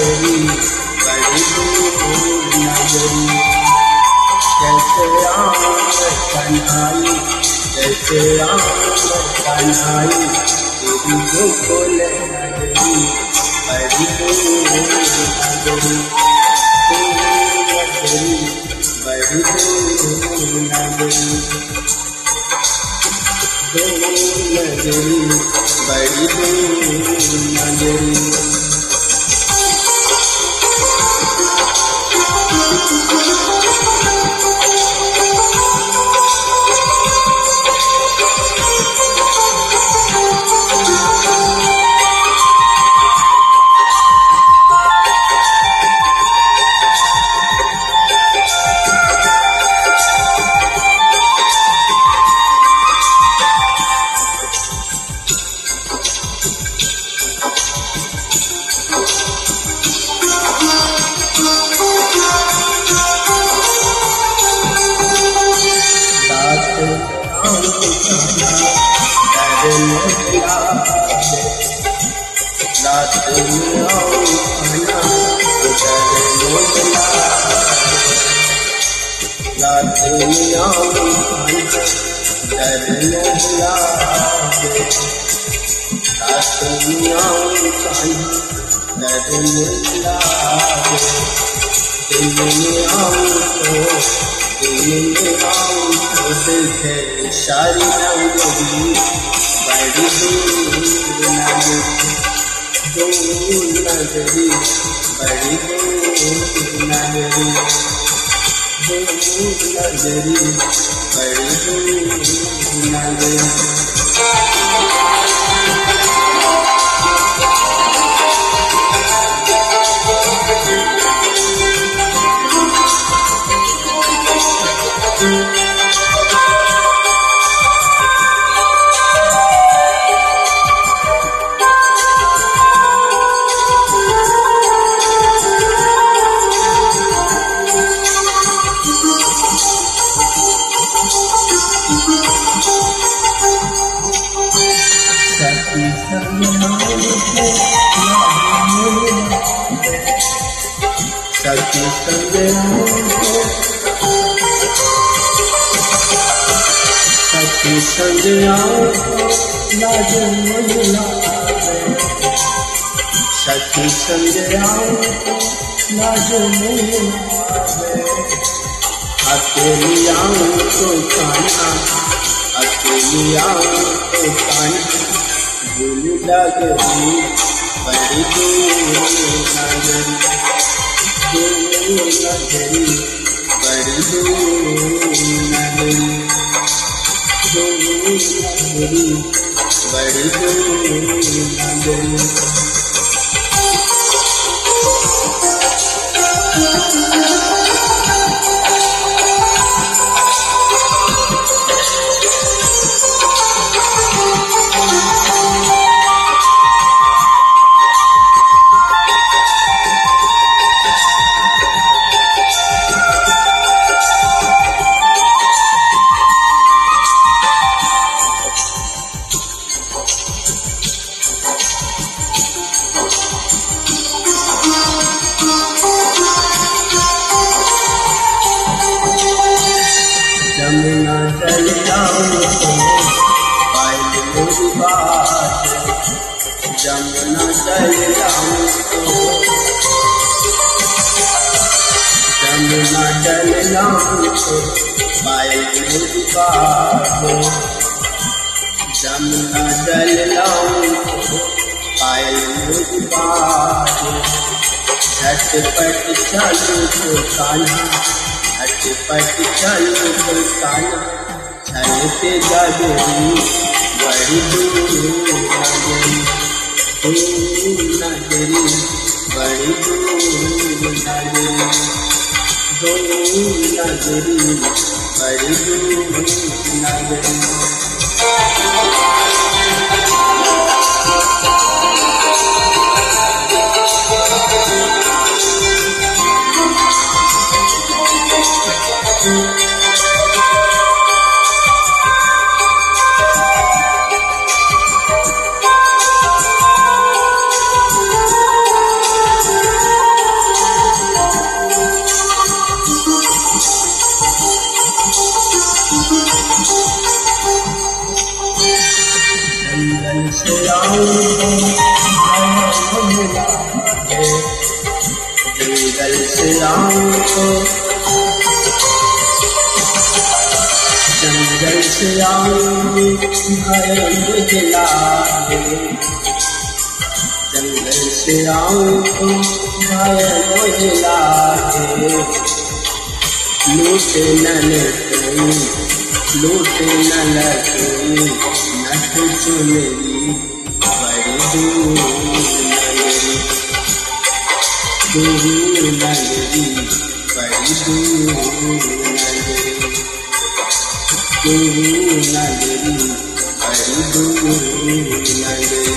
नगरी बड़ी दूर नगरी। जैसे राम कन्हाई जैसे राम कन्हाई तेरी गोकुल नगरी बड़ी दूर नगरी। नगरी बड़ी दूर नगरी नगरी बड़ी दूर नगरी। सारी नगरी बड़ी दूर नगरी बड़ी दूर नगरी नगरी बड़ी दूर नगरी। सखी संग आओ लाज लागे। सखी संग आओ लाज लागे। अकेली आओ तो कान्हा अकेली आओ तो कान्हा भूल लगरी बड़ी दूर नगरी नगरी बड़ी दूर नगरी नगरी बड़ी दूर नगरी। जमुना चल जाऊं तो पायल मेरी बात। जमुना चल जाऊं तो जमुना चल जाऊं तो पायल मेरी बात। जमुना चल जाऊं तो पायल मेरी बात। झटपट चलो तो कान्हा झटपट चलो तो कान्हा चलते नगरी बड़ी दूर नगरी नगरी बड़ी दूर नगरी नगरी बड़ी दूर नगरी। जंगल से आऊं तो जंगल से आऊं भय मुझे लागे जंगल से आऊं तो भय मुझे लागे लूटे न लगे लूटे न लगे नट चुनरी बड़ी दूर नगरी बड़ी दूर नगरी बड़ी दूर नगरी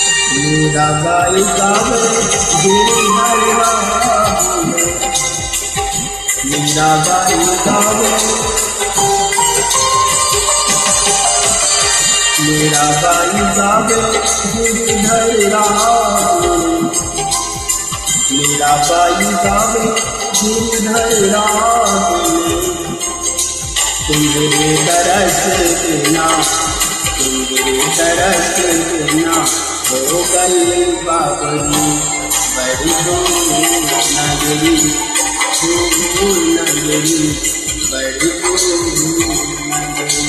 मीराबाई गावे गिरी हरिया मीराबाई गावे मीराबाई गावे गिरिधर मीराबाई गावे गिरिधर तुम्हारे तरस देना तुम्हारे तरस देना हो गई बाबरी बड़ी दूर नगरी बड़ी दूर नगरी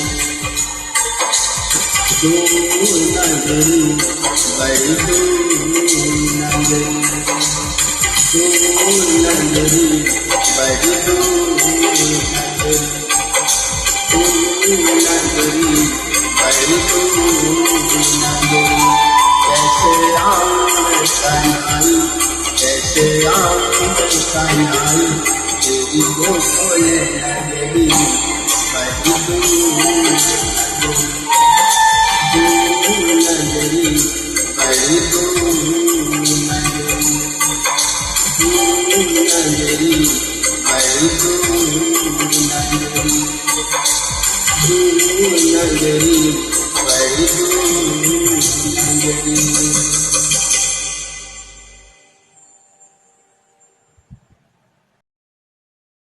बड़ी नगरी बड़ी नगरी बड़ी नगरी कैसे आऊं कन्हई तेरी बोले नगरी बड़ी नगरी बड़ी नगरी बड़ी नगरी